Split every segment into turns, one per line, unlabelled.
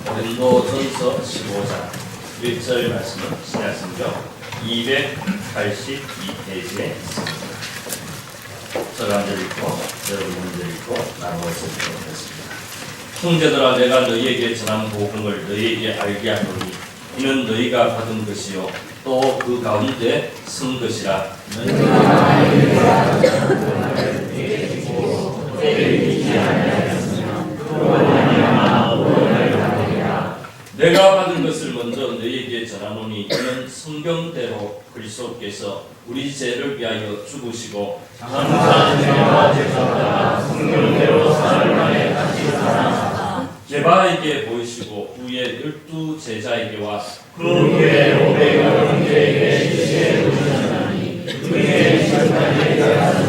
고린도전서 15장 1절 말씀은 신약성경 282페이지에 있습니다. 저가 한 절 읽고 여러분 한 절 읽고 나누어서 읽겠습니다. 형제들아, 내가 너희에게 전한 복음을 너희에게 알게 하노니 이는 너희가 받은 것이요 또 그 가운데 쓴 것이라. 내가 받은 것을 먼저 너희에게 전하노니 이는 성경대로 그리스도께서 우리 죄를 위하여 죽으시고 성경대로 사흘 만에 다시 살아나사 게바에게 보이시고 후에 12 제자에게와 그 후에 500여 형제에게 시시해 보이셨나니 그의 시간에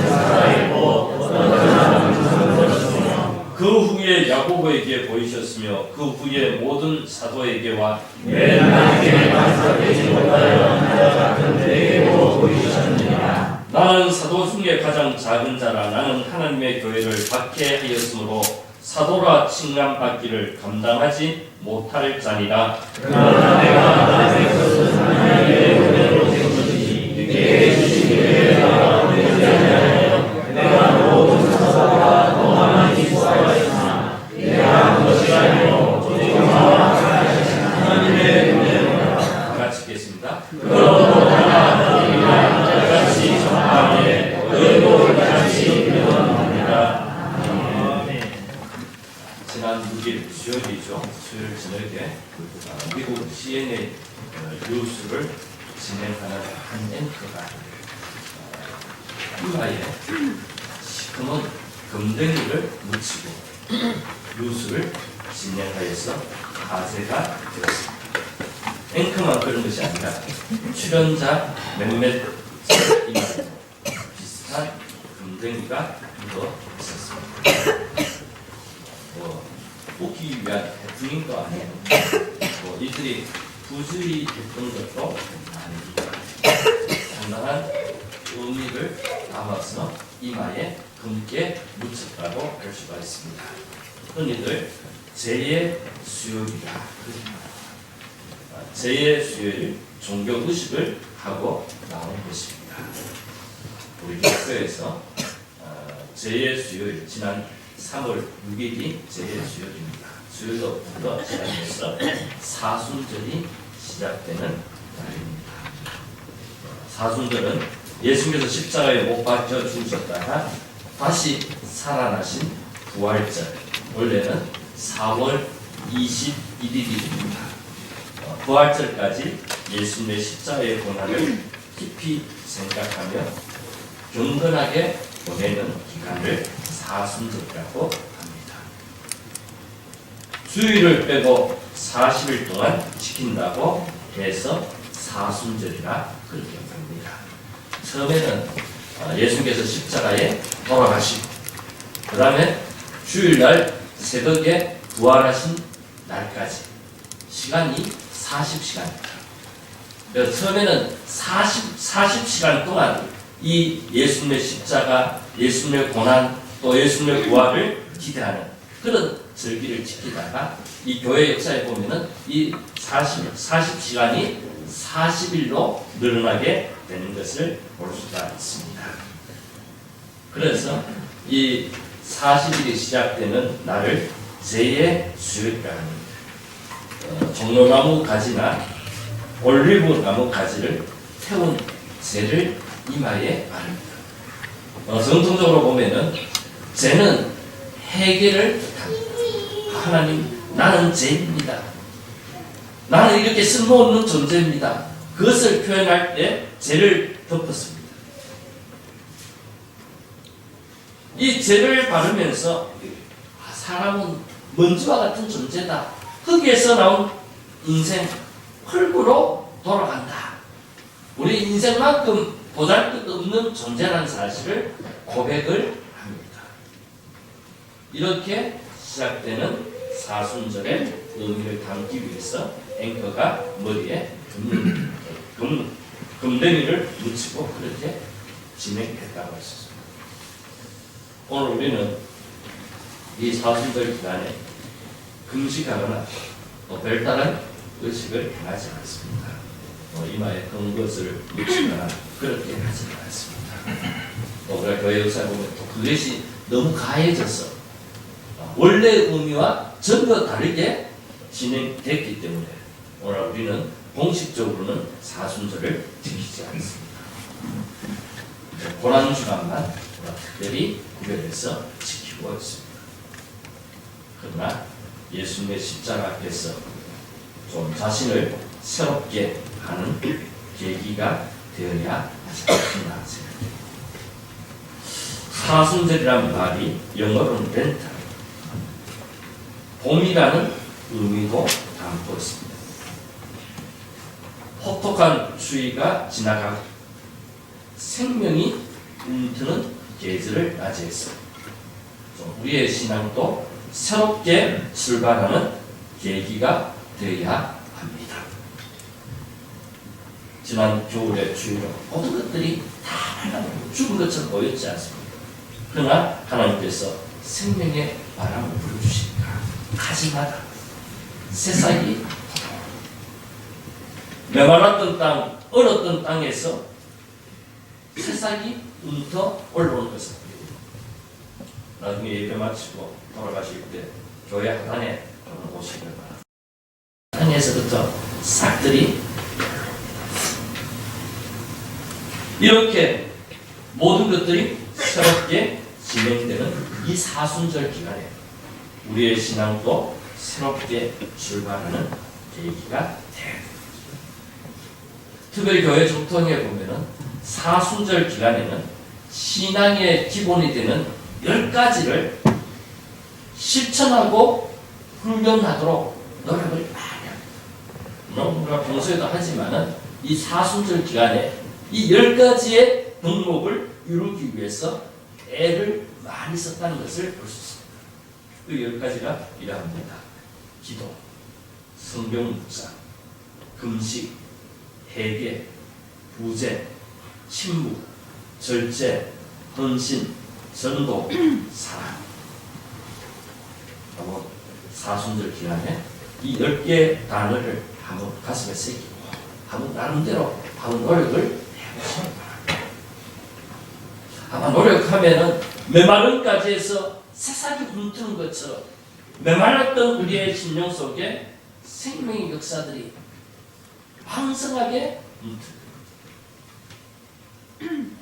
살아있고 그 후에 야고보에게 보이셨으며 그 후에 모든 사도에게와 맨 나에게 말씀되지 못하여 나 같은 내게도 보이셨느니라. 나는 사도 중에 가장 작은 자라. 나는 하나님의 교회를 받게 하였으므로 사도라 칭함받기를 감당하지 못할 자니라. 그러나 내가 하나님의 것은 하나님의 은혜로 된 것이니 내게 주신 교회가 되지 아니하여 내가 모든 사도가 동안한 기수하여 있으나 내가 한 것이 아니요 오직 나와 하나님의 은혜로라. 같이 읽겠습니다. 그러므로 내가 너희가 같이 전하기에 너희도 같이 믿어갑니다. 지난 6일 수요일이죠. 수요일 저녁에 미국 CNN 뉴스를 진행하는 한 앵커가 이마에 시커먼 금덩이를 묻히고 뉴스를 진행하여서 화제가 되었습니다. 앵커만 그런 것이 아니라 출연자 몇몇 이마에도 비슷한 금덩이가 묻어 있었습니다. 웃기 위한 해프닝도 아니에요. 이들이 부주의했던 것도 아닙니다. 상당한 의미를 담아서 이마에 금게 묻혔다고 할 수가 있습니다. 흔히들 죄의 수요일이다. 죄의 수요일 종교 의식을 하고 나온 것입니다. 우리 교회에서 죄의 수요일 지난 3월 6일이 죄의 수요일입니다. 수요일부터 시작해서 사순절이 시작되는 날입니다. 사순절은 예수님께서 십자가에 못 박혀 죽으셨다가 다시 살아나신 부활절, 원래는 4월 21일입니다. 부활절까지 예수님의 십자가의 고난을 깊이 생각하며 경건하게 보내는 기간을 사순절이라고 합니다. 주일을 빼고 40일 동안 지킨다고 해서 사순절이라 그렇게 부릅니다. 처음에는 예수님께서 십자가에 돌아가시고 그 다음에 주일날 새벽에 부활하신 날까지 시간이 40시간입니다. 그래서 처음에는 40시간 동안 이 예수님의 십자가, 예수님의 고난, 또 예수님의 부활을 기대하는 그런 절기를 지키다가 이 교회 역사에 보면은 이 40시간이 40일로 늘어나게 되는 것을 볼 수가 있습니다. 그래서 이 40일이 시작되는 날을 죄의 수요일이라고 합니다. 종려나무 가지나 올리브 나무 가지를 태운 죄를 이마에 바릅니다. 정통적으로 보면은 죄는 해결을 뜻합니다. 하나님, 나는 죄입니다. 나는 이렇게 쓸모없는 존재입니다. 그것을 표현할 때 죄를 덮었습니다. 이 죄를 바르면서 사람은 먼지와 같은 존재다. 흙에서 나온 인생, 흙으로 돌아간다. 우리 인생만큼 보잘것없는 존재라는 사실을 고백을 합니다. 이렇게 시작되는 사순절의 의미를 담기 위해서 앵커가 머리에 금덩이를 묻히고 그렇게 진행했다고 했습니다. 오늘 우리는 이 사순절 기간에 금식하거나 또 별다른 의식을 행하지 않습니다. 이마에 큰 것을 묻히거나 그렇게 하지 않습니다. 또 우리가 교회 역사에 보면 또 그것이 너무 가해져서 원래 의미와 전혀 다르게 진행됐기 때문에 오늘 우리는 공식적으로는 사순절을 지키지 않습니다. 고난주간만 특별히 구별해서 지키고 있습니다. 그러나 예수님의 십자가 앞에서 좀 자신을 새롭게 하는 계기가 되어야 하지 않나 생각합니다. 사순절이란 말이 영어로는 렌탈, 봄이라는 의미도 담고 있습니다. 혹독한 추위가 지나가고 생명이 움트는 계절을 맞이해서 우리의 신앙도 새롭게 출발하는 계기가 되어야 합니다. 지난 겨울의 추위로 모든 것들이 다 죽은 것처럼 보였지 않습니까? 그러나 하나님께서 생명의 바람을 불어주시니까 가지마다 새싹이 메말랐던 땅, 얼었던 땅에서 새싹이 움터 올라오는 것을 나중에 예배 마치고 돌아가실 때 교회 하단에 오시길 바랍니다. 땅에서부터 싹들이 이렇게 모든 것들이 새롭게 진행되는 이 사순절 기간에 우리의 신앙도 새롭게 출발하는 계기가 돼야 됩니다. 특별히 교회 정통에 보면은 사순절 기간에는 신앙의 기본이 되는 10가지를 실천하고 훈련하도록 노력을 많이 합니다. 우리가 평소에도 하지만은 이 사순절 기간에 이 10가지의 덕목을 이루기 위해서 애를 많이 썼다는 것을 볼 수 있습니다. 그 10가지가 이러합니다. 기도, 성경 묵상, 금식, 회개, 부제, 침묵, 절제, 헌신, 전도, 사랑. 사순절 기간에 이 10개의 단어를 한번 가슴에 새기고 한번 나름대로 한번 노력을 해보시기 바랍니다. 아마 노력하면은 메마른까지 해서 새싹이 움트는 것처럼 메말랐던 우리의 심령 속에 생명의 역사들이 왕성하게 움트는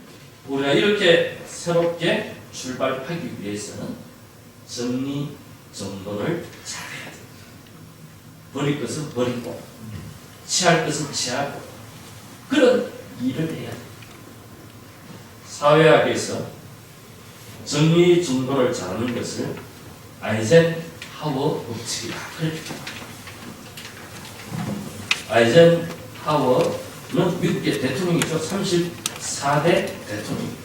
우리가 이렇게 새롭게 출발하기 위해서는 정리정돈을 잘해야 됩니다. 버릴 것은 버리고 취할 것은 취하고 그런 일을 해야 됩니다. 사회학에서 정리정돈을 잘하는 것을 아이젠하워 법칙이라 그럽니다. 아이젠하워는 미국의 대통령이죠. 34대 대통령입니다.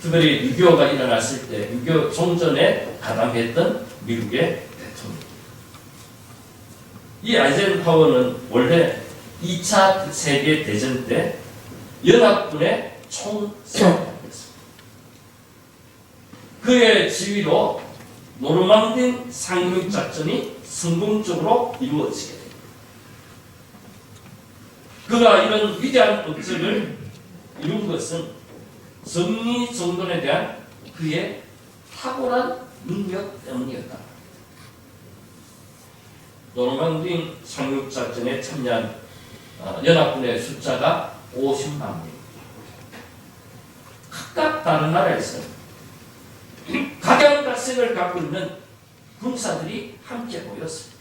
특별히 6.25가 일어났을 때 6.25 종전에 가담했던 미국의 대통령. 이 아이젠하워는 원래 2차 세계대전 때 연합군의 총사령관이었습니다. 그의 지휘로 노르망디 상륙작전이 성공적으로 이루어지게 됩니다. 그가 이런 위대한 업적을 이룬 것은 정리정돈에 대한 그의 탁월한 능력 때문이었다. 노르망디 상륙작전에 참여한 연합군의 숫자가 50만 명. 각각 다른 나라에서 각양각색을 갖고 있는 군사들이 함께 모였습니다.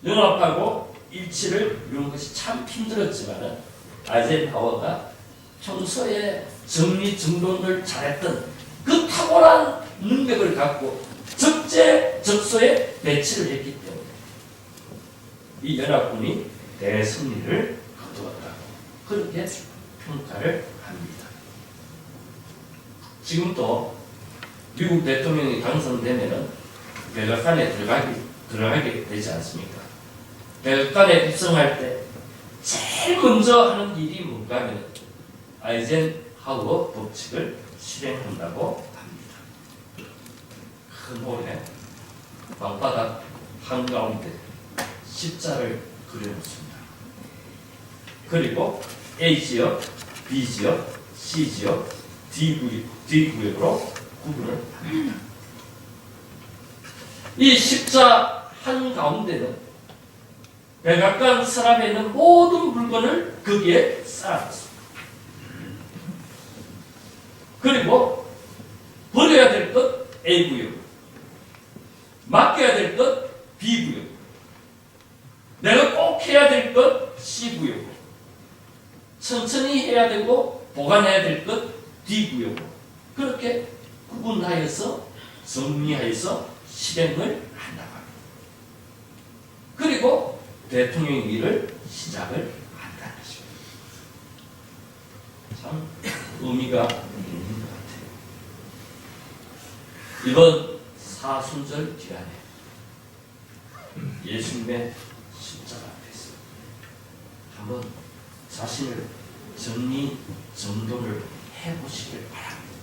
연합하고 일치를 이루는 것이 참 힘들었지만 아이젠하워가 평소에 정리정돈을 잘했던 그 탁월한 능력을 갖고 적재적소에 배치를 했기 때문에 이 연합군이 대승리를 거두었다고 그렇게 평가를 합니다. 지금도 미국 대통령이 당선되면은 백악관에 들어가게 되지 않습니까? 백악관에 입성할 때 제일 먼저 하는 일이 뭔가 하면 아이젠하워 법칙을 실행한다고 합니다. 큰 올해 방바닥 한가운데 십자를 그려놓습니다. 그리고 A지역, B지역, C지역, D구역으로 구분을 합니다. 이 십자 한가운데는 백악관 서랍에 있는 모든 물건을 거기에 쌓아놨습니다. 그리고 버려야 될 것 A구역, 맡겨야 될 것 B구역, 내가 꼭 해야 될 것 C구역, 천천히 해야 되고 보관해야 될 것 D구역, 그렇게 구분하여서 정리하여서 실행을 한다고 합니다. 그리고 대통령 일을 시작을 한다는 것입니다. 참 의미가 있는 것 같아요. 이번 사순절 기간에 예수님의 십자가 앞에서 한번 자신을 정리정돈을 해보시길 바랍니다.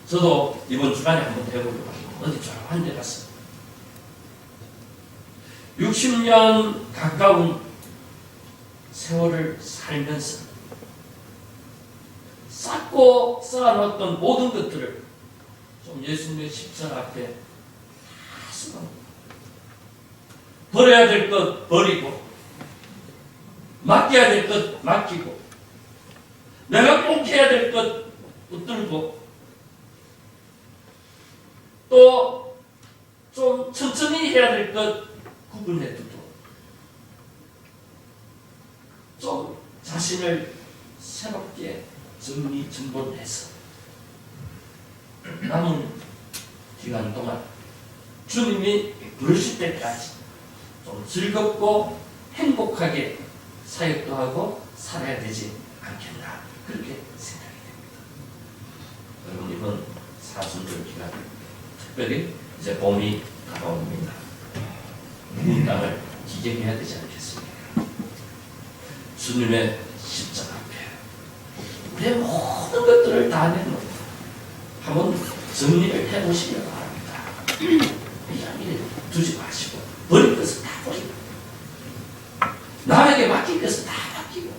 저도 이번 주간에 한번 해보려고 합니다. 어디 조용한 데 가서 60년 가까운 세월을 살면서 쌓고 쌓아놓았던 모든 것들을 좀 예수님의 십자가 앞에 다 쓰고 버려야 될 것 버리고 맡겨야 될 것 맡기고 내가 꼭 해야 될 것 붙들고 또 좀 천천히 해야 될 것 구분해 두고 좀 자신을 새롭게 정리정돈해서 남은 기간 동안 주님이 부르실 때까지 좀 즐겁고 행복하게 사역도 하고 살아야 되지 않겠나 그렇게 생각이 됩니다. 여러분 이번 사순절 기간 특별히 이제 봄이 다가옵니다. 이 땅을 기경해야 되지 않겠습니까? 주님의 십자가 앞에 우리의 모든 것들을 다 내놓고 한번 정리를 해보시기 바랍니다. 이야기를 두지 마시고 버릴 것은 다 버리고 남에게 맡길 것은 다 맡기고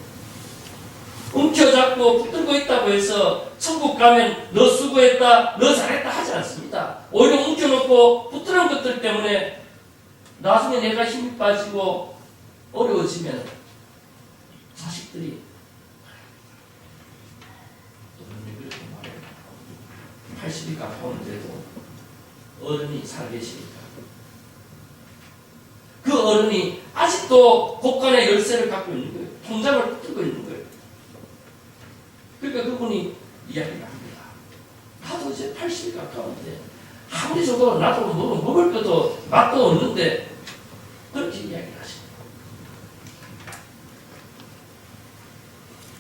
움켜잡고 붙들고 있다고 해서 천국 가면 너 수고했다 너 잘했다 하지 않습니다. 오히려 움켜놓고 붙드는 것들 때문에 나중에 내가 힘이 빠지고 어려워지면 자식들이 어른이 그렇게 말해요. 80이 가까운데도 어른이 살아계시니까 그 어른이 아직도 곳간의 열쇠를 갖고 있는 거예요. 통장을 붙들고 있는 거예요. 그러니까 그분이 이야기를 합니다. 나도 이제 80이 가까운데 아무리 줘도 나도 뭐 먹을 것도 맛도 없는데 그렇게 이야기를 하십니다.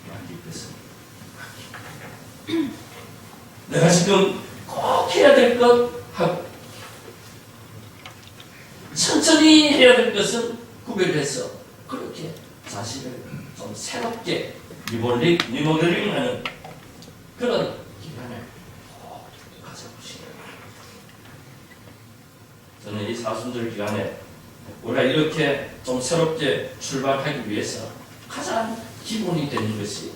맡길 것은 맡기고 내가 지금 꼭 해야 될 것 하고 천천히 해야 될 것은 구별해서 그렇게 자신을 좀 새롭게 리모델링하는 그런 기간을 꼭 가져보시기 바랍니다. 저는 이 사순절 기간에 우리가 이렇게 좀 새롭게 출발하기 위해서 가장 기본이 되는 것이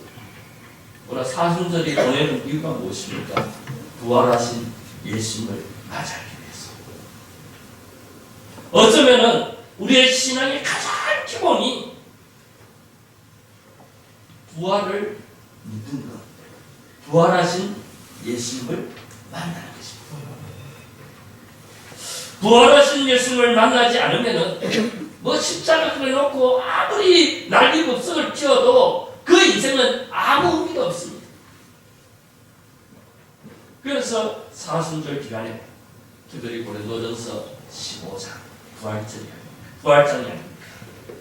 우리가 사순절이 보내는 이유가 무엇입니까? 부활하신 예수님을 맞이하기 위해서. 어쩌면은 우리의 신앙의 가장 기본이 부활을 믿는 것, 부활하신 예수님을 만나는 것입니다. 부활하신 예수님을 만나지 않으면은 뭐 십자가 그려놓고 아무리 난리법석을 피워도 그 인생은 아무 의미가 없습니다. 그래서 사순절 기간에 특별히 고린도전서 15장 부활장이 아닙니까?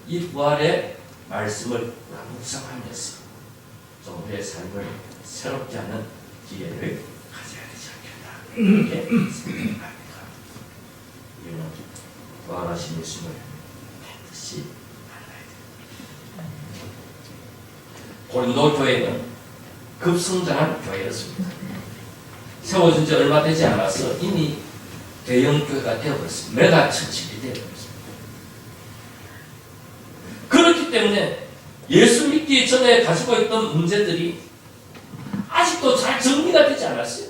이 부활의 말씀을 묵상하면서 좀 우리의 삶을 새롭게 하는 기회를 가져야 되지 않겠나 이렇게 생각합니다. 우리는 부활하신 예수님을 반드시 만나야 됩니다. 고린도 교회는 급성장한 교회였습니다. 세워진 지 얼마 되지 않아서 이미 대형교회가 되어버렸습니다. 메가처치가 되어버렸습니다. 그렇기 때문에 예수 믿기 전에 가지고 있던 문제들이 아직도 잘 정리가 되지 않았어요.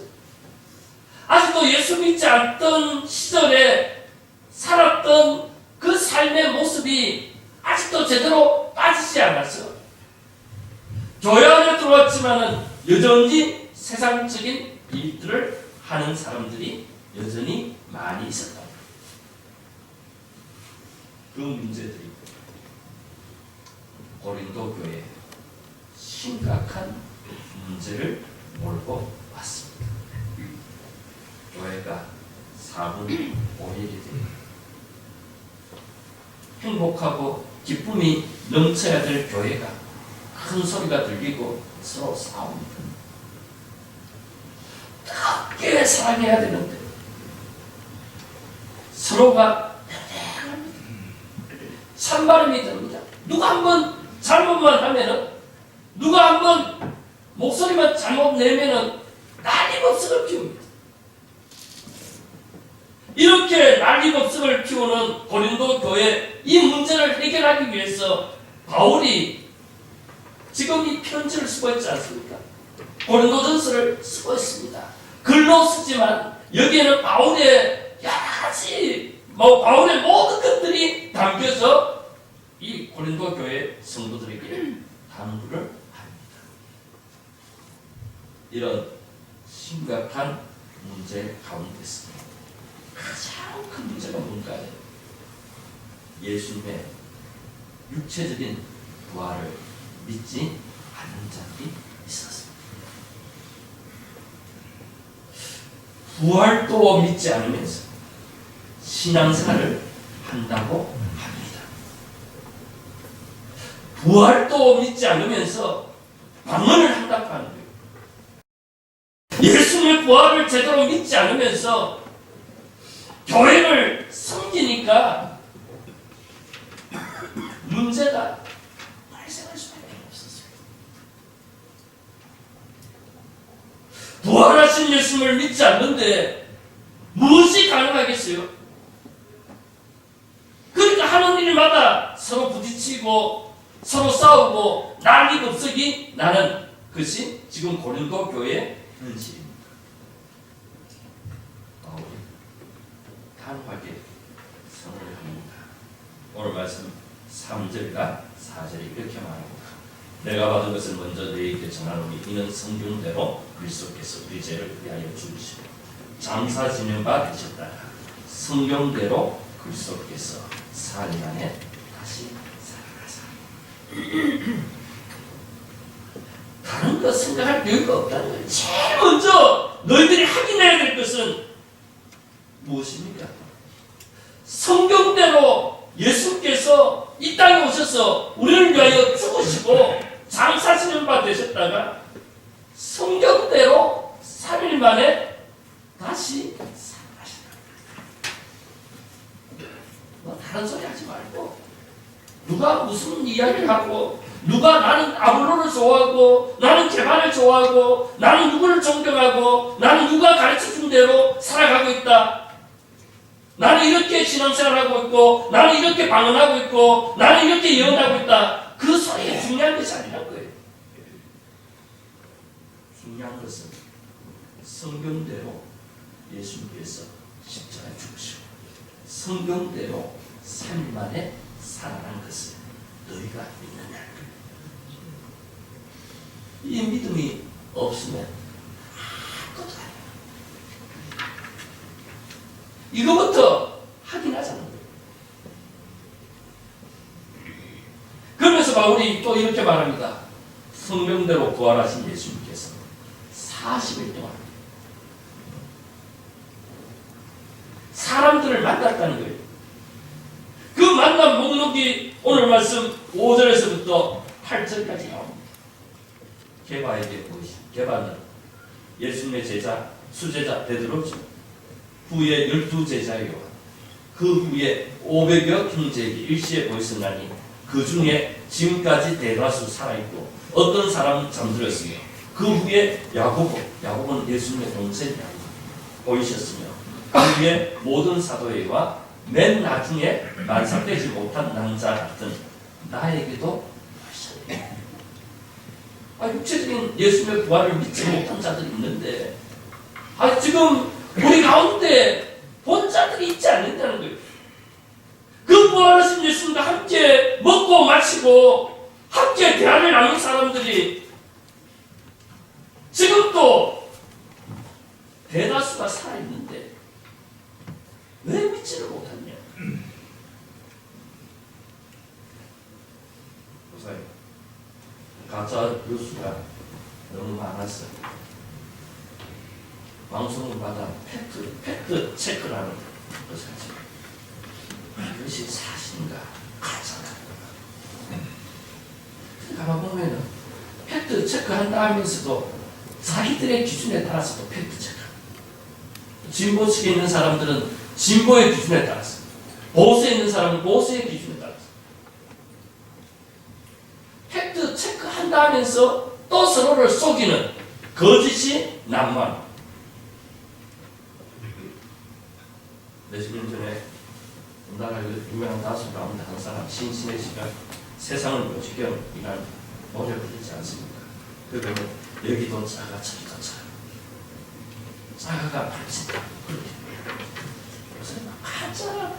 아직도 예수 믿지 않던 시절에 살았던 그 삶의 모습이 아직도 제대로 빠지지 않았어요. 교회 안에 들어왔지만은 여전히 세상적인 일들을 하는 사람들이 여전히 많이 있었다. 그 문제들이 고린도 교회에 심각한 문제를 몰고 왔습니다. 교회가 4분 5일이 됩니다. 행복하고 기쁨이 넘쳐야 될 교회가 큰 소리가 들리고 서로 싸웁니다. 뜨겁게 사랑해야 되는데 서로가 평행합니다. 찬바람이 듭니다. 누가 한번 잘못만 하면은, 누가 한번 목소리만 잘못 내면은 난리법석을 피웁니다. 이렇게 난리법석을 피우는 고린도 교회, 이 문제를 해결하기 위해서 바울이 지금 이 편지를 쓰고 있지 않습니까? 고린도전서를 쓰고 있습니다. 글로 쓰지만 여기에는 바울의 여러 가지, 바울의 모든 것들이 담겨서 이 고린도 교회 성도들에게 당부를 합니다. 이런 심각한 문제 가운데서 가장 큰 문제가 뭔가요? 예수님의 육체적인 부활을 믿지 않는 자들이 있었습니다. 부활도 믿지 않으면서 신앙생활을 한다고 합니다. 부활도 믿지 않으면서 방언을 한다고 하는 거예요. 예수님의 부활을 제대로 믿지 않으면서 교회를 섬기니까 문제가 발생할 수밖에 없었어요. 부활하신 예수님을 믿지 않는데 무엇이 가능하겠어요? 그러니까 하는 일마다 서로 부딪히고 서로 싸우고 난리법석이 나는 것이 지금 고린도 교회의 현실입니다. 바울이 단호하게 선언을 합니다. 오늘 말씀 3절과 4절이 이렇게 말합니다. 내가 받은 것을 먼저 너희에게 전하노니 이는 성경대로 그리스도께서 우리 죄를 위하여 죽으시고 장사 지낸 바 되셨다가 성경대로 그리스도께서 사흘 만에 다시 살아나사. 다른 거 생각할 여유가 없다는 거예요. 제일 먼저 너희들이 확인해야 될 것은 무엇입니까? 성경대로 예수께서 이 땅에 오셔서 우리를 위하여 죽으시고 장사 지낸 바 되셨다가 성경대로 3일 만에 다시 살아나신다. 다른 소리 하지 말고, 누가 무슨 이야기를 하고, 누가 나는 아볼로를 좋아하고, 나는 개발을 좋아하고, 나는 누구를 존경하고, 나는 누가 가르쳐준 대로 살아가고 있다. 나는 이렇게 신앙생활하고 있고, 나는 이렇게 방언하고 있고, 나는 이렇게 예언하고 있다. 그 소리가 중요한 것이 아니란 거예요. 중요한 것은 성경대로 예수님께서 십자가에 죽으시고 성경대로 3일 만에 살아난 것을 너희가 믿느냐. 이 믿음이 없으면 아무것도 아니야. 이거부터 확인하자는 거예요. 그러면서 바울이 또 이렇게 말합니다. 성경대로 부활하신 예수님께서 40일 동안 사람들을 만났다는 거예요. 그 만남 목록이 오늘 말씀 5절에서부터 8절까지 나옵니다. 게바에게 보이시오. 게바는 예수님의 제자, 수제자 베드로죠. 후에 12제자요. 그 후에 500여 형제에게 일시에 보였으나니 그 중에 지금까지 대다수 살아있고 어떤 사람은 잠들었으며 그 후에 야고보는 예수님의 동생 야고보 보이셨으며 그 위에 모든 사도회와 맨 나중에 만삭되지 못한 낭자 같은 나에게도 하셨네. 육체적인 예수님의 부활을 믿지 못한 자들이 있는데 지금 우리 가운데 본 자들이 있지 않는다는 거예요. 그 부활하신 예수님과 함께 먹고 마시고 함께 대화를 나눈 사람들이 지금도 대다수가 살아있는데 왜 믿지를 못하냐? 보세요. 가짜 뉴스가 너무 많았어요. 방송마다 팩트 체크라는 것을 하죠. 이것이 사실인가 가짜인가. 가만 보면은 팩트 체크한다면서도 자기들의 기준에 따라서도 팩트 체크. 진보 측에 있는 사람들은 진보의 기준에 따라서, 보수에 있는 사람은 보수의 기준에 따라서 팩트 체크한다면서 또 서로를 속이는 거짓이 난무합니다. 몇십 년 전에 우리나라 유명한 가수 가운데 한 사람 신신혜 씨가 세상을 묘지경이라는 노래를 부르지 않습니까? 그러면 여기도 자가 저기도 자가가 발진다. 그렇게 가짜.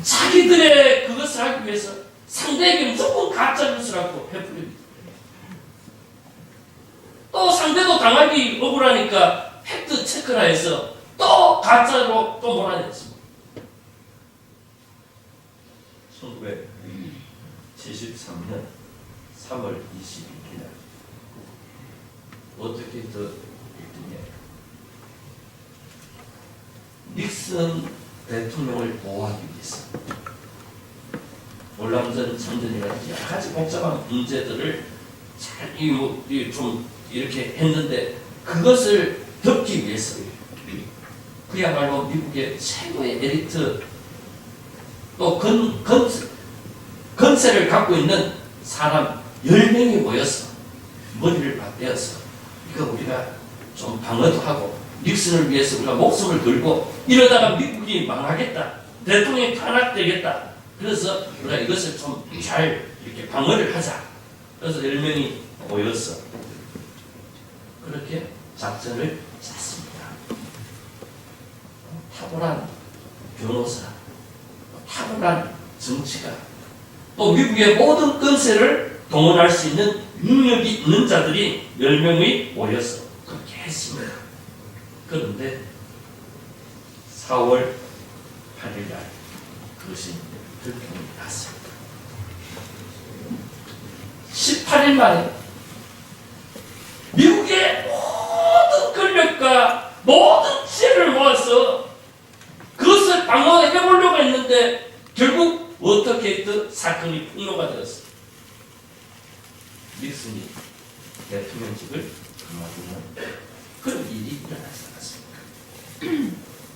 자기들의 그것을 하기 위해서 상대에게 무조건 가짜 뉴스를 하고 베풀립니다. 또 상대도 당하기 억울하니까 팩트 체크라 해서 또 가짜로 또 몰아냈습니다. 1973년 3월 22일 날 어떻게 더 했더니 닉슨 대통령을 보호하기 위해서 월남전 참전이나 여러 가지 복잡한 문제들을 잘 좀 이렇게 했는데 그것을 덮기 위해서 그야말로 미국의 최고의 에리트 또 건세를 갖고 있는 사람 10명이 모여서 머리를 맞대어서 이거 우리가 좀 방어도 하고 닉슨을 위해서 우리가 목숨을 걸고 이러다가 미국이 망하겠다. 대통령이 탄압되겠다. 그래서 우리가 이것을 좀 잘 이렇게 방어를 하자. 그래서 10명이 모여서 그렇게 작전을 짰습니다. 탁월한 변호사, 탁월한 정치가 또 미국의 모든 건세를 동원할 수 있는 능력이 있는 자들이 10명이 모여서 그렇게 했습니다. 그런데 4월 8일 날 그것이 들통이 났습니다. 18일 만에 미국의 모든 권력과 모든 지혜를 모아서 그것을 방어해 보려고 했는데 결국 어떻게 했든 사건이 폭로가 되었습니다. 닉슨이 대통령직을 그만두는 그런 일이 일어나지 않았습니까?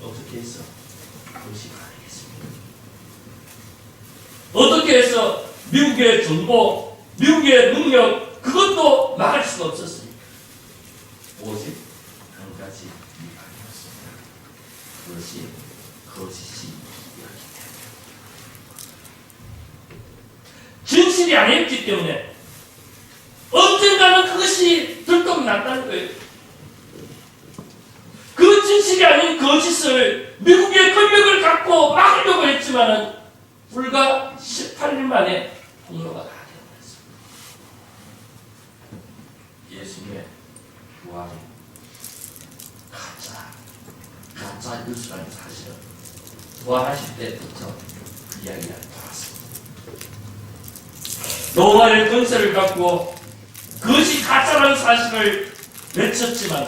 어떻게 해서 그것이 가능했습니까? 어떻게 해서 미국의 정보, 미국의 능력 그것도 막을 수가 없었습니까? 오직 한 가지 이유였습니다. 그것이 거짓이 이었기 때문에 진실이 아니었기 때문에 언젠가는 그것이 들통이 났다는 거예요. 그 진실이 아닌 거짓을 미국의 권력을 갖고 막으려고 했지만은 불과 18일 만에 폭로가 다 되어버렸습니다. 예수님의 부활이 가짜 뉴스라는 사실은 부활하실 때부터 이야기가 돌았습니다. 노아의 권세를 갖고 그것이 가짜라는 사실을 외쳤지만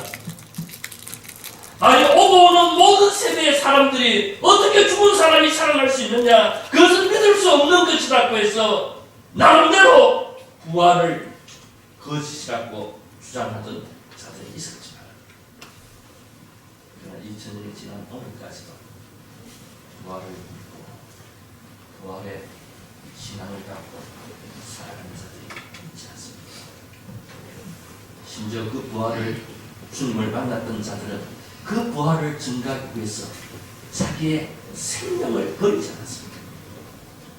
오고 오는 모든 세대의 사람들이 어떻게 죽은 사람이 살아날 수 있느냐 그것은 믿을 수 없는 것이라고 해서 나름대로 부활을 거짓이라고 주장하던 자들이 있었지만 그러나 2000년이 지난 오늘까지도 부활을 믿고 부활의 신앙을 갖고 살아가는 자들이 있지 않습니다. 심지어 그 부활을 주님을 만났던 자들은 그 부활을 증가하기 위해서 자기의 생명을 버리지 않았습니다.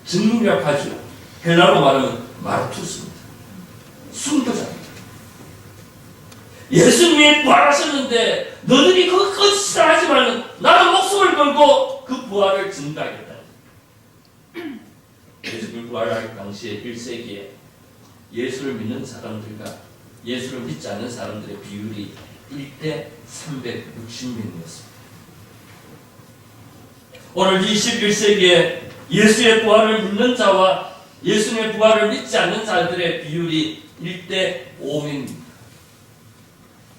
증인이라고 하죠. 헬라로 말하면 마르투스입니다. 순교자입니다. 예수님이 부활하셨는데 너희들이 그거 거짓이라 하지만 나는 목숨을 걸고 그 부활을 증가하겠다. 예수님 부활할 당시에 1세기에 예수를 믿는 사람들과 예수를 믿지 않는 사람들의 비율이 1대 360명이었습니다. 오늘 21세기에 예수의 부활을 믿는 자와 예수님의 부활을 믿지 않는 자들의 비율이 1대 5명입니다.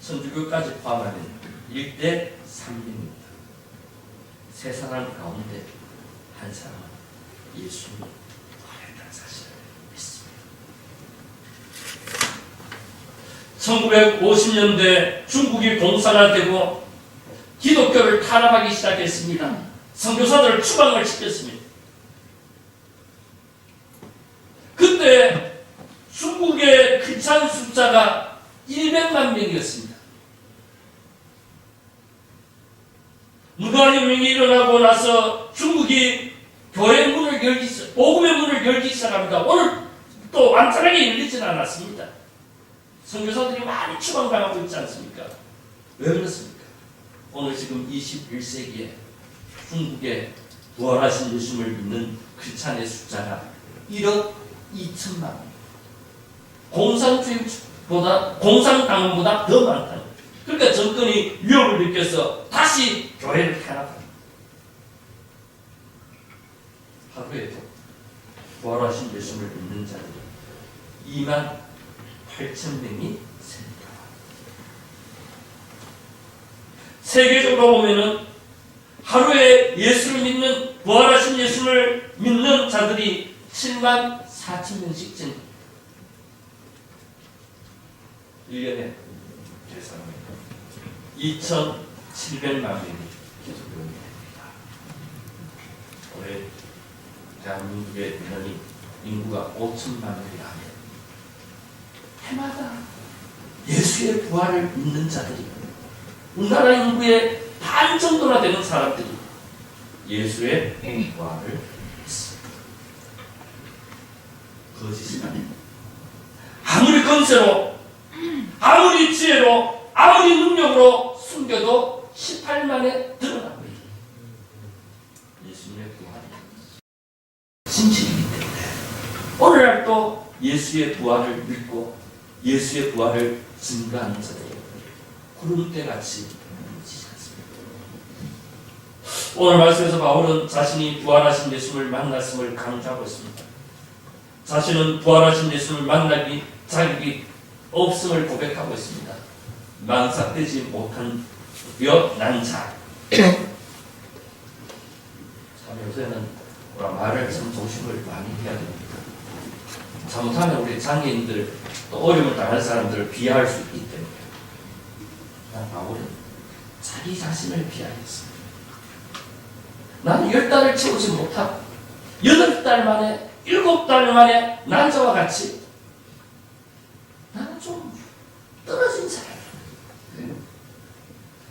천주교까지 포함하면 1대 3명입니다. 세 사람 가운데 한 사람은 예수님이 부활했다는 사실을 믿습니다. 1950년대 중국이 공산화되고 기독교를 탄압하기 시작했습니다. 선교사들을 추방을 시켰습니다. 그때 중국의 크리스찬 숫자가 100만 명이었습니다. 무관혁명이 일어나고 나서 중국이 교회 문을 열기, 복음의 문을 열기 시작합니다. 오늘 또 완전하게 열리지는 않았습니다. 선교사들이 많이 추방당하고 있지 않습니까? 왜 그렇습니까? 오늘 지금 21세기에 중국에 부활하신 예수님을 믿는 크리스찬의 숫자가 1억 2천만 명. 공산당원보다 더 많다는 거예요. 그러니까 정권이 위협을 느껴서 다시 교회를 탄압합니다. 하루에도 부활하신 예수님을 믿는 자들이 2만 8천 명이 셉니다. 세계적으로 보면은 하루에 예수를 믿는 부활하신 예수를 믿는 자들이 7만 4천 명씩 증가합니다. 1년에 계산하면 2,700만 명이 기독교인이 됩니다. 올해 대한민국의 인원이 인구가 5천만 명이라면 해마다 예수의 부활을 믿는 자들이 우리나라 인구의 반 정도나 되는 사람들이 예수의 부활을 믿습니다. 거짓이 아닙니다. 아무리 건세로 아무리 지혜로 아무리 능력으로 숨겨도 18만에 드러나고 있습니다. 예수님의 부활이 진실이기 때문에 오늘날도 예수의 부활을 믿고 예수의 부활을 증거하는 자들이 구름대같이 넘치지 않습니다. 오늘 말씀에서 바울은 자신이 부활하신 예수를 만났음을 강조하고 있습니다. 자신은 부활하신 예수를 만나기 자격이 없음을 고백하고 있습니다. 만삭되지 못한 난자. 참 요새는 말을 참 조심을 많이 해야 됩니다. 잘못하면 우리 장애인들 또 어려움을 당할 사람들을 비하할 수 있기 때문에 바울은 자기 자신을 비하했습니다. 나는 10달을 채우지 못하고 8달 만에 7달 만에 난자와 같이 나는 좀 떨어진 사람이야.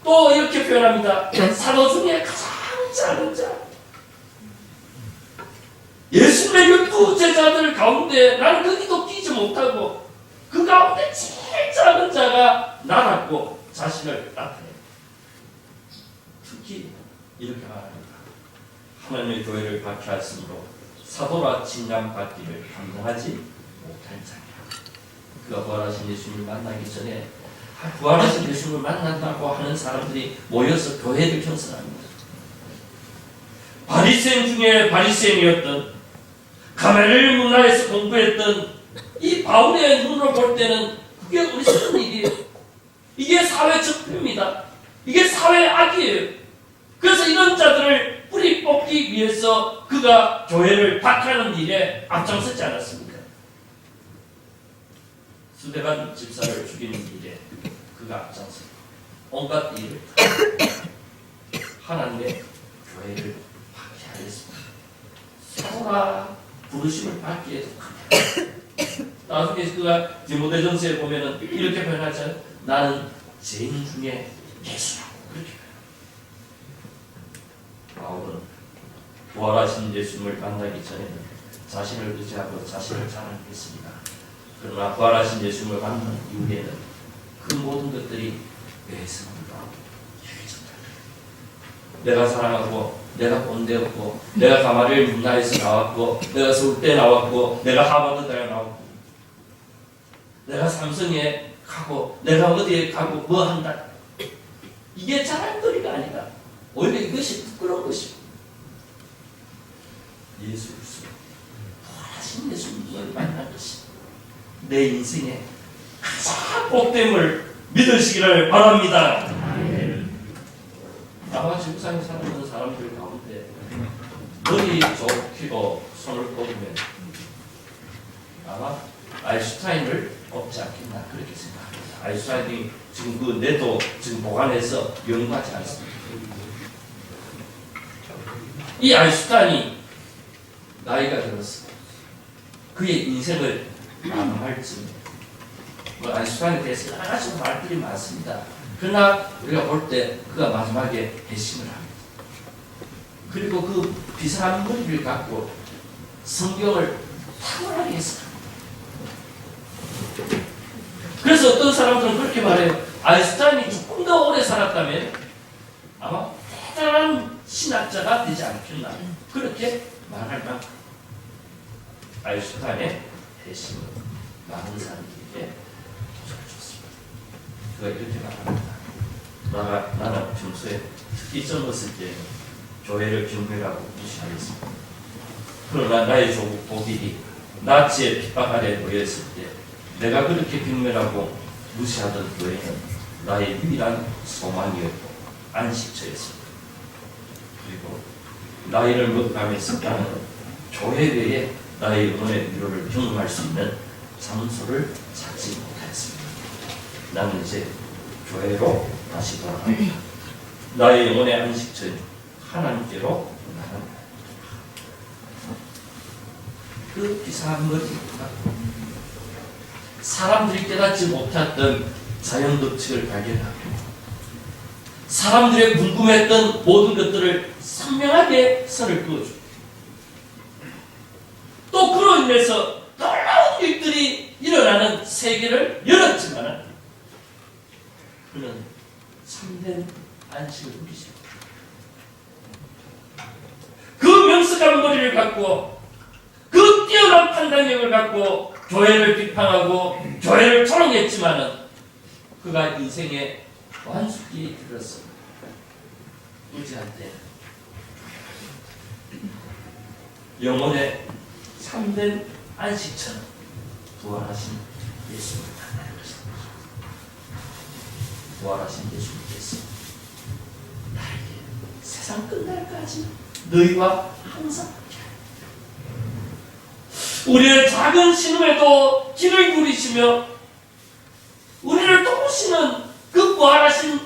또 이렇게 표현합니다. 사도 중에 가장 작은 자. 예수님의 12제자들 가운데 나는 거기도 끼지 못하고 그 가운데 제일 작은 자가 나라고 자신을 나타냅니다. 특히 이렇게 말합니다. 하나님의 교회를 박해하심으로 사도라 칭함받기를 감당하지 못할 자이라. 그가 부활하신 예수님을 만나기 전에 부활하신 예수님을 만난다고 하는 사람들이 모여서 교회를 형성합니다. 바리새인 중에 바리새인이었던 가멜리엘 문화에서 공부했던 이 바울의 눈으로 볼 때는 그게 어리석은 일이에요. 이게 사회 적폐입니다. 이게 사회 악이에요. 그래서 이런 자들을 뿌리 뽑기 위해서 그가 교회를 박하는 일에 앞장서지 않았습니까? 스데반 집사를 죽이는 일에 그가 앞장서 온갖 일을 하나님의 교회를 박해하였습니다. 사도라 부르심을 받기에도 나중에 그가 디모데전서에 보면은 이렇게 표현하잖아요. 나는 죄인 중에 예수라고 그렇게 표현합니다. 바울은 부활하신 예수님을 만나기 전에는 자신을 의지하고 자신을 자랑했습니다. 그러나 부활하신 예수님을 만난 이후에는 그 모든 것들이 외성으로 유해졌다. 내가 사랑하고, 내가 본대였고, 내가 가마리엘 문화에서 나왔고, 내가 서울대 나왔고, 내가 하버드대 나왔고, 내가 삼성에 가고, 내가 어디에 가고 뭐 한다. 이게 자랑거리가 아니라 오히려 이것이 부끄러운 것이고, 예수 그리스도 부활하신 예수님을 만난 것이 내 인생의 가장 복됨을 믿으시기를 바랍니다. 아마 지구상에 사는 사람들 가운데 머리 좋기로 손을 꼽으면 아마 아인슈타인을 뽑지 않겠나 그렇게 생각합니다. 아인슈타인이 지금 그 뇌도 지금 보관해서 연구하지 않습니다. 이 아인슈타인이 나이가 들었어. 그의 인생을 마감할 즈음에 아인슈타인에 대해서 여러 가지 말들이 많습니다. 그러나 우리가 볼 때 그가 마지막에 회심을 합니다. 그리고 그 비상한 머리를 갖고 성경을 탁월하게 해석합니다. 그래서 어떤 사람들은 그렇게 말해요. 아인슈타인이 조금 더 오래 살았다면 아마 대단한 신학자가 되지 않겠나 그렇게 말할 만큼 아인슈타인의 회심은 많은 사람들에게 도전을 줬습니다. 그가 이렇게 말합니다. 나는 평소에 특히 젊었을 때 교회를 경배하고 무시하였습니다. 그러나 나의 조국 보길이 나치의 핍박 아래 놓였을 때 내가 그렇게 경멸하고 무시하던 교회는 나의 유일한 소망이었고 안식처였습니다. 그리고 나이를 먹어가면서 나는 교회 외에 나의 영혼의 위로를 경험할 수 있는 장소를 찾지 못했습니다. 나는 이제 교회로 다시 돌아갑니다. 나의 영혼의 안식처인 하나님께로 나는 그 비상한 머리가 사람들이 깨닫지 못했던 자연 법칙을 발견하고 사람들의 궁금했던 모든 것들을 선명하게 선을 그어주고 또 그로 인해서 놀라운 일들이 일어나는 세계를 열었지만 그는 참된 안식을 누리죠. 그 명석한 머리를 갖고 그 뛰어난 판단력을 갖고 교회를 비판하고 교회를 조롱했지만은 그가 인생의 완숙기에 이르렀어. 우리한테 영혼의 참된 안식처는 부활하신 예수를 만나는 것입니다. 부활하신 예수님께서 나에게 세상 끝날까지 너희와 항상 우리의 작은 신음에도 길을 누리시며 우리를 도우시는 그 부활하신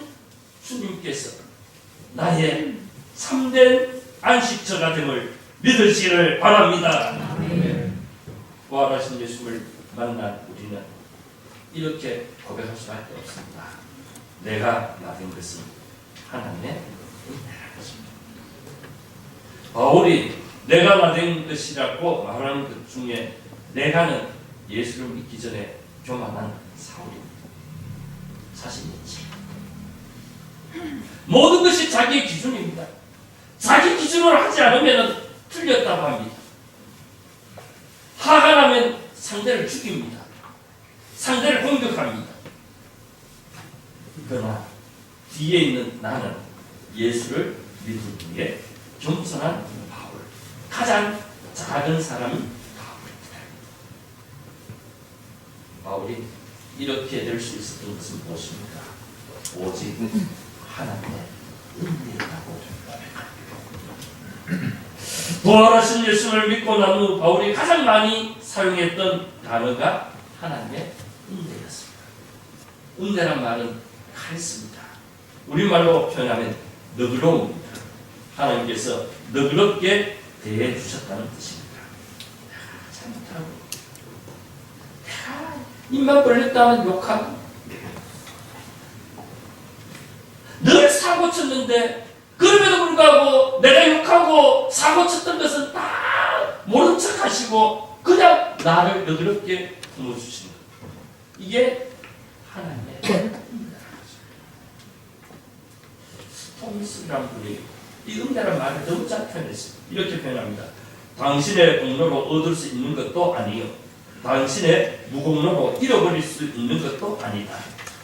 주님께서 나의 참된 안식처가 됨을 믿으시기를 바랍니다. 부활하신 예수를 만난 우리는 이렇게 고백할 수밖에 없습니다. 내가 나된 것은 하나님의 은혜라는 것입니다. 바울이 내가 나된 것이라고 말하는 것 중에 내가는 예수를 믿기 전에 교만한 사울입니다. 자신 있지. 모든 것이 자기의 기준입니다. 자기 기준으로 하지 않으면 틀렸다고 합니다. 화가 나면 상대를 죽입니다. 상대를 공격합니다. 그러나 뒤에 있는 나는 예수를 믿은 후에 겸손한 바울, 가장 작은 사람인 바울이 이렇게 될 수 있었던 것은 무엇입니까? 오직 하나님의 은혜라고 고백합니다. 부활하신 예수를 믿고 난 후 바울이 가장 많이 사용했던 단어가 하나님의 은혜였습니다. 은혜란 말은 카리스입니다. 우리말로 표현하면 너그러움입니다. 하나님께서 너그럽게 대해 주셨다는 뜻입니다. 잘못하고 입만 벌렸다면 욕하고 늘 사고 쳤는데 그럼에도 불구하고 내가 욕하고 사고 쳤던 것은 다 모른 척 하시고 그냥 나를 너그럽게 품어주시는 것. 이게 하나님의 토미스라는 분이 이 은혜란 말을 너무 잘 표현했어요. 이렇게 표현합니다. 당신의 공로로 얻을 수 있는 것도 아니요, 당신의 무공로로 잃어버릴 수 있는 것도 아니다.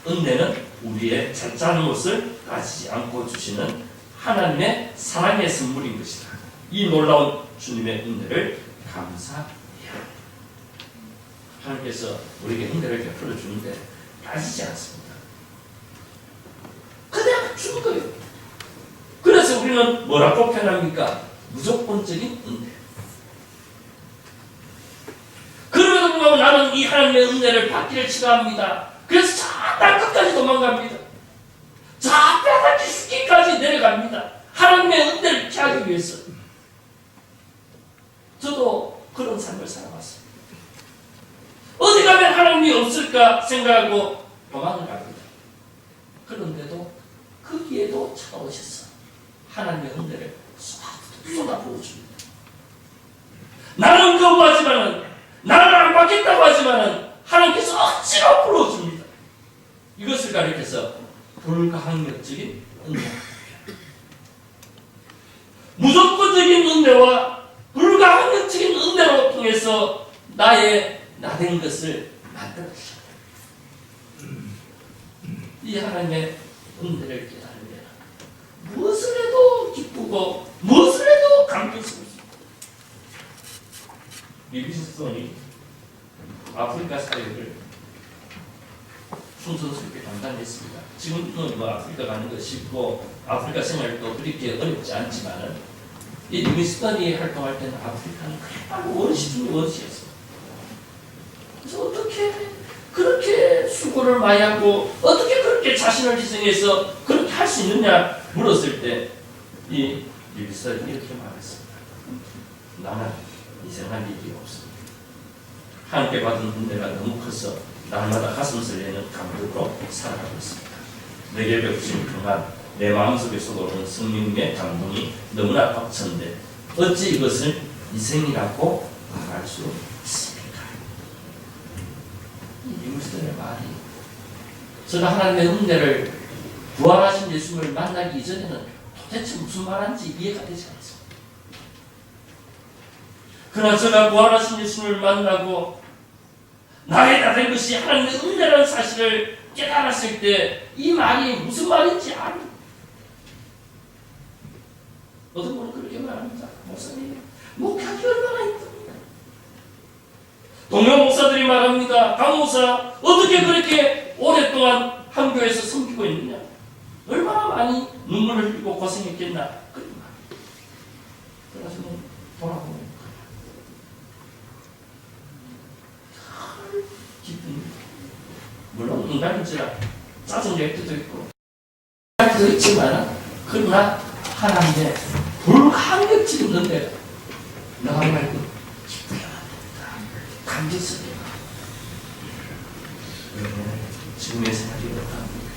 은혜는 우리의 잘못을 가지지 않고 주시는 하나님의 사랑의 선물인 것이다. 이 놀라운 주님의 은혜를 감사해야 합니다. 하나님께서 우리에게 은혜를 베풀어 주는데 따지지 않습니다. 그냥 주는 거예요. 그래서 우리는 뭐라고 표현합니까? 무조건적인 은혜. 그럼에도 불구하고 나는 이 하나님의 은혜를 받기를 싫어합니다. 그래서 저 땅 끝까지 도망갑니다. 저 뼈다귀 죽기까지 내려갑니다. 하나님의 은혜를 피하기 위해서. 저도 그런 삶을 살아왔습니다. 어디 가면 하나님이 없을까 생각하고 도망을 갑니다. 그런데도 거기에도 찾아오셔서 하나님의 은혜를 쏟아부어줍니다. 나는 거부하지만은, 나는 안 받겠다고 하지만은 하나님께서 억지로 불어줍니다. 이것을 가리켜서 불가항력적인 은혜, 무조건적인 은혜와 불가항력적인 은혜로 통해서 나의 나된 것을 만들어주셨다. 이 하나님의 은혜를 깨달으면 무엇을 해도 기쁘고 무엇을 해도 감격스럽습니다. 리비스톤이 아프리카 사역을 충성스럽게 감당했습니다. 지금은 뭐 아프리카 가는 것이 쉽고 아프리카 생활도 그렇게 어렵지 않지만은 이 리비스톤이 활동할 때는 아프리카는 그야말로 원시 중의 원시였습니다. 그래서 어떻게 그렇게 수고를 많이 하고 어떻게 그렇게 자신을 희생해서 그렇게 할 수 있느냐 물었을 때 이 리비스톤이 이렇게 말했습니다. 나는 희생할 일이 없습니다. 하나님께 받은 은혜가 너무 커서 날마다 가슴을 내는 감격으로 살아가고 있습니다. 내게 베푸신 평안, 내 마음속에 쏟아오는 성령의 감동이 너무나 벅찬데 어찌 이것을 희생이라고 말할 수 있습니까? 이 리비스톤의 말이, 제가 하나님의 은혜를 부활하신 예수님을 만나기 이전에는 도대체 무슨 말인지 이해가 되지 않았습니다. 그러나 제가 부활하신 예수님을 만나고 나의 다 된 것이 하나님의 은혜라는 사실을 깨달았을 때 이 말이 무슨 말인지 압니다. 어떤 분은 그렇게 말합니다. 목사님, 목하기 얼마나 힘듭니다. 동료 목사들이 말합니다. 강 목사, 어떻게 그렇게 오랫동안 한 교회에서 섬기고 있느냐? 얼마나 많이 눈물을 흘리고 고생했겠나? 그런 말. 그래서 돌아보면 물론 인간인지라 짜증낼 때도 있고 할 때도 있지만, 그러나 하나님의 불가항력적인 은혜가 나 말고 기쁘게 만듭니다. 감격스럽게 만듭니다. 지금의 생활이 어떠합니까?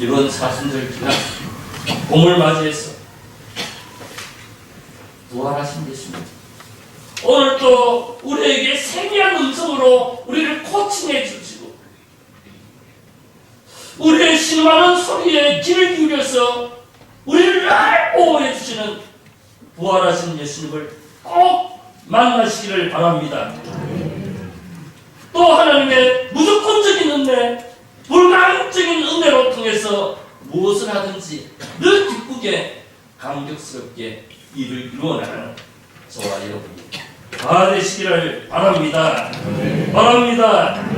이번 사순절 기간 봄을 맞이해서 부활하신 예수님, 오늘 또 우리에게 세미한 음성으로 우리를 코칭해 주시고 우리의 신음하는 소리에 귀를 기울여서 우리를 날 보호해 주시는 부활하신 예수님을 꼭 만나시기를 바랍니다. 또 하나님의 무조건적인 은혜, 불가항적인 은혜로 통해서 무엇을 하든지 늘 기쁘게 감격스럽게 일을 이루어나가는 저와 여러분이 다 되시기를 바랍니다. 바랍니다.